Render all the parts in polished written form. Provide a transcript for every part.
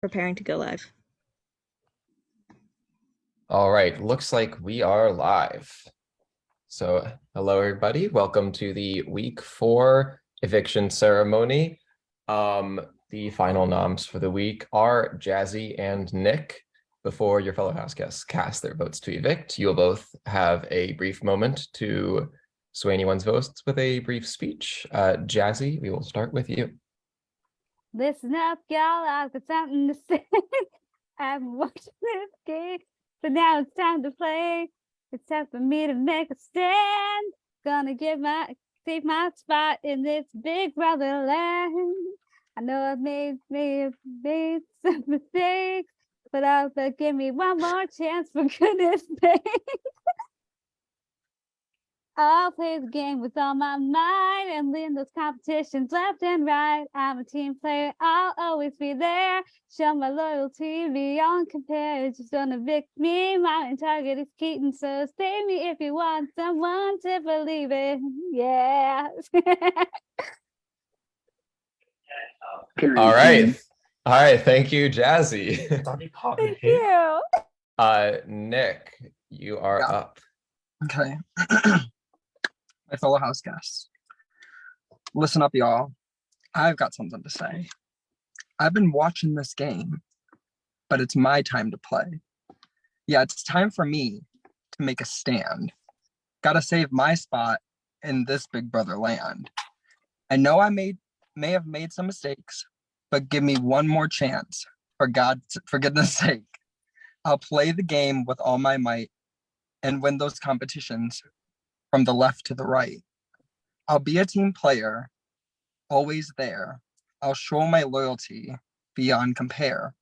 Preparing to go live. All right, looks like we are live. So, hello everybody. Welcome to the week 4 eviction ceremony. The final noms for the week are Jazzy and Nick. Before your fellow house guests cast their votes to evict, you'll both have a brief moment to sway anyone's votes with a brief speech. Jazzy, we will start with you. Listen up, y'all. I've got something to say. I've been watching this game, but now it's time to play. It's time for me to make a stand. Gonna take my spot in this big brother land. I know I've made some mistakes, but give me one more chance for goodness sake. I'll play the game with all my might and win those competitions left and right. I'm a team player, I'll always be there. Show my loyalty beyond compare. Just don't evict me, my target is Keaton. So save me if you want someone to believe it. Yeah. All right. Thank you, Jazzy. Thank you. Nick, you are up. Okay. My fellow house guests, listen up, y'all. I've got something to say. I've been watching this game, but it's my time to play. Yeah, it's time for me to make a stand. Gotta save my spot in this big brother land. I know I may have made some mistakes, but give me one more chance. For goodness sake. I'll play the game with all my might and win those competitions from the left to the right. I'll be a team player, always there. I'll show my loyalty beyond compare.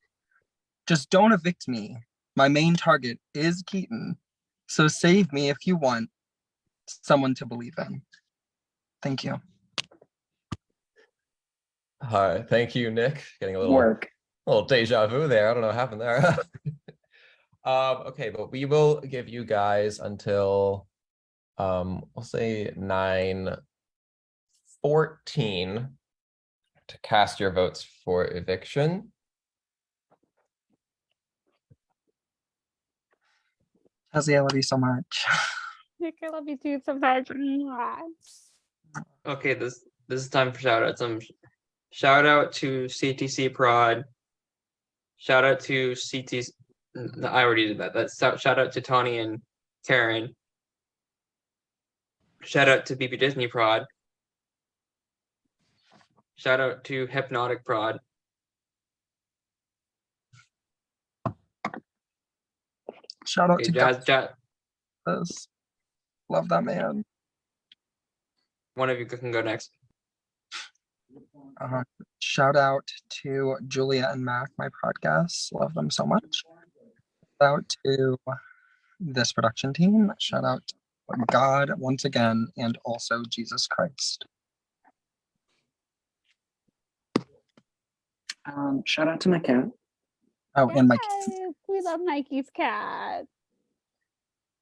Just don't evict me. My main target is Keaton, so save me if you want someone to believe in. Thank you. All right, thank you, Nick. Getting a little deja vu there. I don't know what happened there. Okay, but we will give you guys until we'll say 9:14 to cast your votes for eviction. Jazzy, I love you so much. Nick, I love you too so much. Okay, this is time for shout outs. Shout out to CTC Prod. Shout out to CTC. I already did that. Shout out to Tawny and Karen. Shout out to BB Disney Prod. Shout out to Hypnotic Prod. Shout out to Jazz. Love that man. One of you can go next. Shout out to Julia and Mac, my podcast. Love them so much. Shout out to this production team. Shout out to God once again, and also Jesus Christ. Shout out to my cat. Oh, Yes, and my we love Mikey's cat.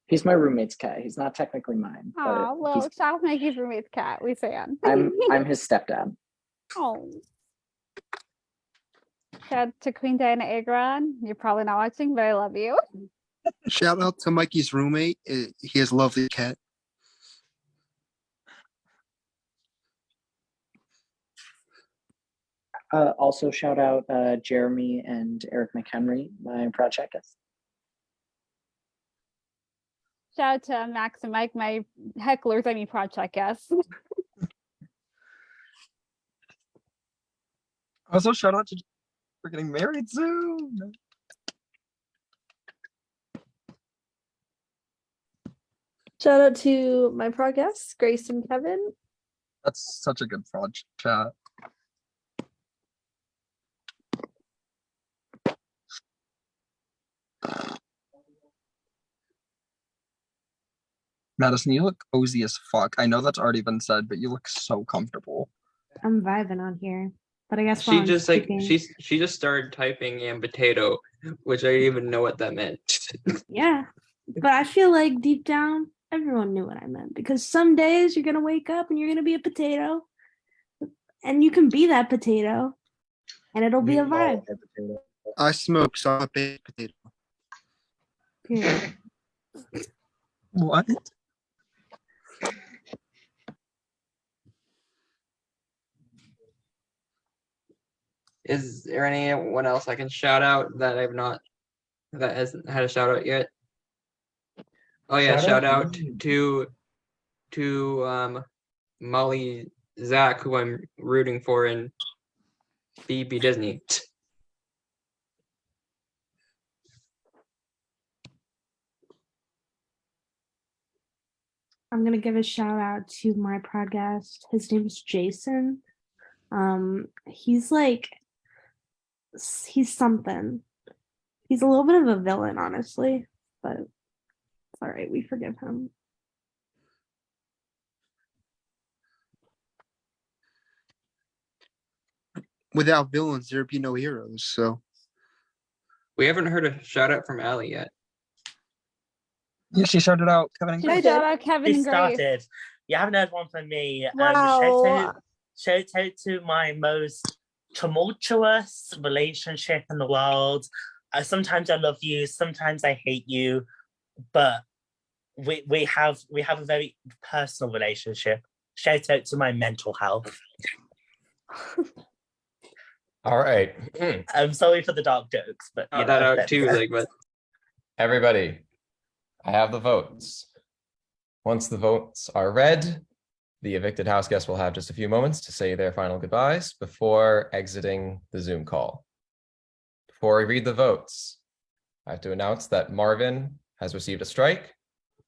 He's my roommate's cat. He's not technically mine. Oh, well, shout out to Mikey's roommate's cat. We fan. I'm his stepdad. Oh. Shout out to Queen Diana Agron. You're probably not watching, but I love you. Shout out to Mikey's roommate. He has a lovely cat. Also, shout out Jeremy and Eric McHenry, my project guests. Shout out to Max and Mike, my hecklers, I mean project guests. Also, shout out to we're getting married soon. Shout out to my podcast, Grace and Kevin. That's such a good fraud chat. Madison, you look cozy as fuck. I know that's already been said, but you look so comfortable. I'm vibing on here, but I guess She just she just started typing and potato, which I didn't even know what that meant. Yeah, but I feel like deep down everyone knew what I meant, because some days you're gonna wake up and you're gonna be a potato, and you can be that potato, and it'll be a vibe. I smoke, so I'm a baked potato. Period. What? Is there anyone else I can shout out that hasn't had a shout out yet? Oh yeah, shout out to Molly Zach, who I'm rooting for in BB Disney. I'm gonna give a shout out to my podcast. His name is Jason. He's like, he's something. He's a little bit of a villain, honestly, but it's all right. We forgive him. Without villains, there'd be no heroes. So We haven't heard a shout out from Allie yet. Yeah, she shouted out Kevin and Shout Grace. out Kevin It and Grace. started. You haven't heard one from me. Wow. Shout out to my most tumultuous relationship in the world. Sometimes I love you, sometimes I hate you, but we have a very personal relationship. Shout out to my mental health. All right. I'm sorry for the dark jokes, but Shout that out too, let's- like, but Everybody, I have the votes. Once the votes are read, the evicted house guests will have just a few moments to say their final goodbyes before exiting the Zoom call. Before we read the votes, I have to announce that Marvin has received a strike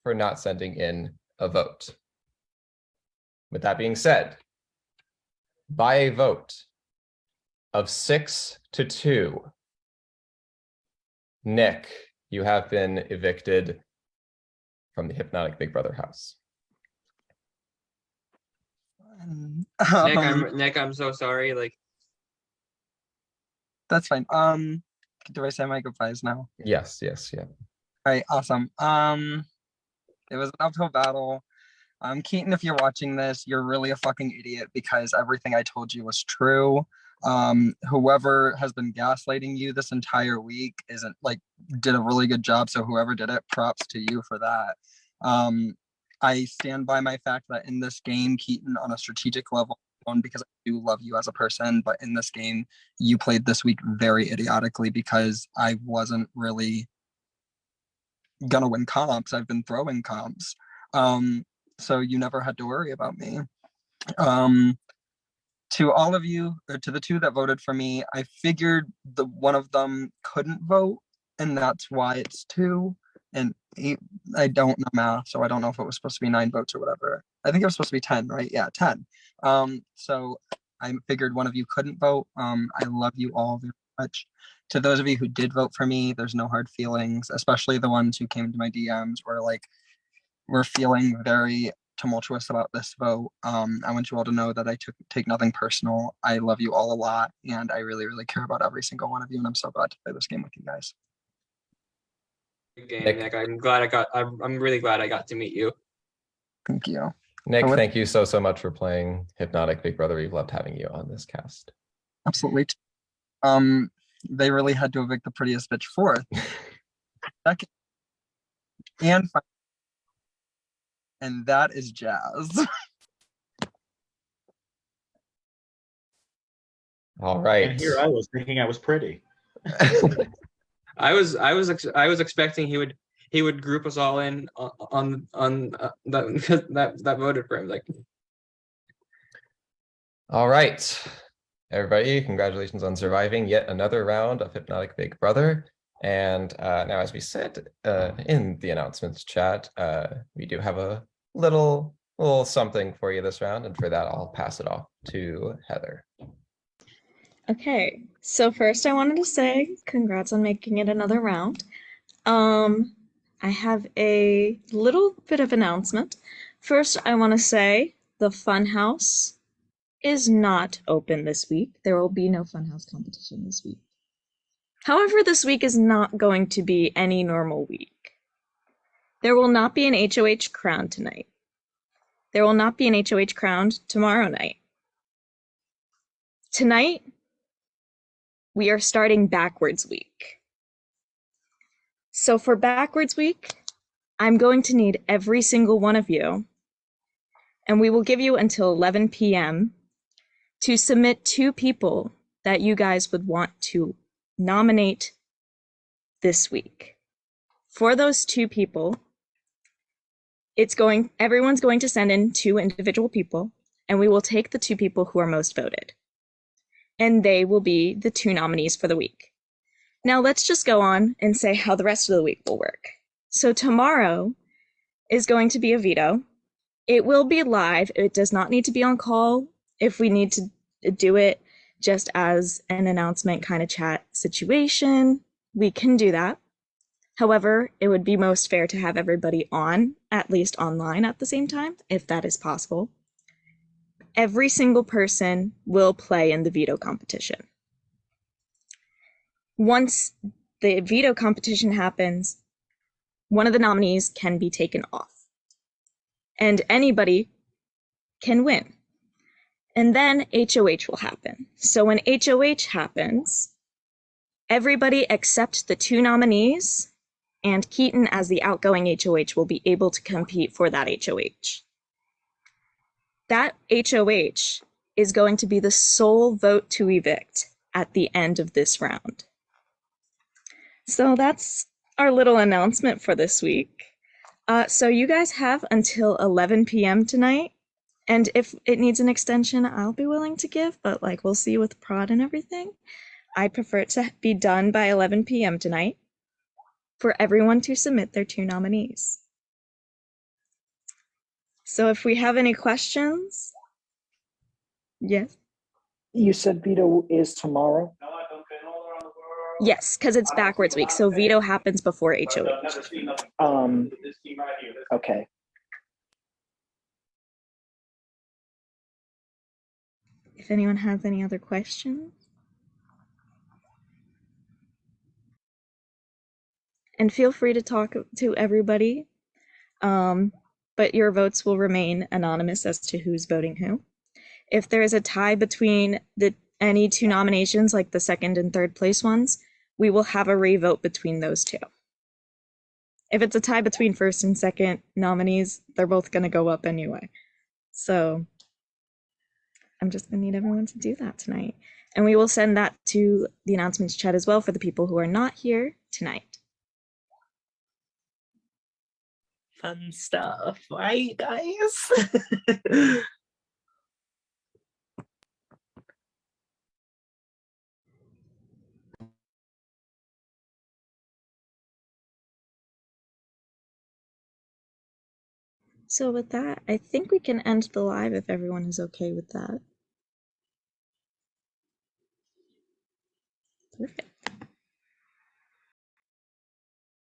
for not sending in a vote. With that being said, by a vote of 6-2, Nick, you have been evicted from the Hypnotic Big Brother house. Nick, I'm so sorry. Like, That's fine. Do I say my goodbyes now? Yes. Yeah. All right, awesome. It was an uphill battle. Keaton, if you're watching this, you're really a fucking idiot because everything I told you was true. Whoever has been gaslighting you this entire week did a really good job. So whoever did it, props to you for that. I stand by my fact that in this game, Keaton, on a strategic level, because I do love you as a person, but in this game, you played this week very idiotically because I wasn't really gonna win comps. I've been throwing comps. So you never had to worry about me. To all of you, or to the two that voted for me, I figured the one of them couldn't vote, and that's why it's 2 and 8. I don't know math, so I don't know if it was supposed to be 9 votes or whatever. I think it was supposed to be 10, right? Yeah, 10. So I figured one of you couldn't vote. I love you all very much. To those of you who did vote for me, there's no hard feelings, especially the ones who came to my DMs were like, we're feeling very tumultuous about this vote. I want you all to know that I take nothing personal. I love you all a lot, and I really, really care about every single one of you, and I'm so glad to play this game with you guys. good game, Nick. Nick. I'm really glad I got to meet you. Thank you. Nick, With- thank you so much for playing Hypnotic Big Brother. We've loved having you on this cast. Absolutely. They really had to evict the prettiest bitch fourth. Second, and that is Jazz. All right. And here I was thinking I was pretty. I was expecting he would group us all in on that voted for him. Like, All right, everybody, congratulations on surviving yet another round of Hypnotic Big Brother. And now, as we said in the announcements chat, we do have a little something for you this round. And for that, I'll pass it off to Heather. Okay, so first I wanted to say congrats on making it another round. I have a little bit of announcement. First, I want to say the Funhouse is not open this week. There will be no Funhouse competition this week. However, this week is not going to be any normal week. There will not be an HOH crowned tonight. There will not be an HOH crowned tomorrow night. Tonight, we are starting backwards week. So for backwards week, I'm going to need every single one of you, and we will give you until 11 p.m. to submit 2 people that you guys would want to nominate this week. For those 2 people, everyone's going to send in 2 individual people, and we will take the 2 people who are most voted. And they will be the 2 nominees for the week. Now let's just go on and say how the rest of the week will work. So tomorrow is going to be a veto. It will be live. It does not need to be on call. If we need to do it just as an announcement kind of chat situation, we can do that. However, it would be most fair to have everybody on, at least online at the same time, if that is possible. Every single person will play in the veto competition. Once the veto competition happens, one of the nominees can be taken off. And anybody can win. And then HOH will happen. So when HOH happens, everybody except the 2 nominees and Keaton as the outgoing HOH will be able to compete for that HOH. That HOH is going to be the sole vote to evict at the end of this round. So that's our little announcement for this week. So you guys have until 11 p.m. tonight. And if it needs an extension, I'll be willing to give, but like we'll see with prod and everything. I prefer it to be done by 11 p.m. tonight for everyone to submit their 2 nominees. So if we have any questions, yes? You said veto is tomorrow? Yes, because it's backwards week, so veto happens before HOH. Okay. If anyone has any other questions. And feel free to talk to everybody, but your votes will remain anonymous as to who's voting who. If there is a tie between any 2 nominations, like the 2nd and 3rd place ones, we will have a re-vote between those 2. If it's a tie between 1st and 2nd nominees, they're both going to go up anyway. So I'm just going to need everyone to do that tonight. And we will send that to the announcements chat as well for the people who are not here tonight. Fun stuff, right, guys? So with that, I think we can end the live if everyone is okay with that. Perfect.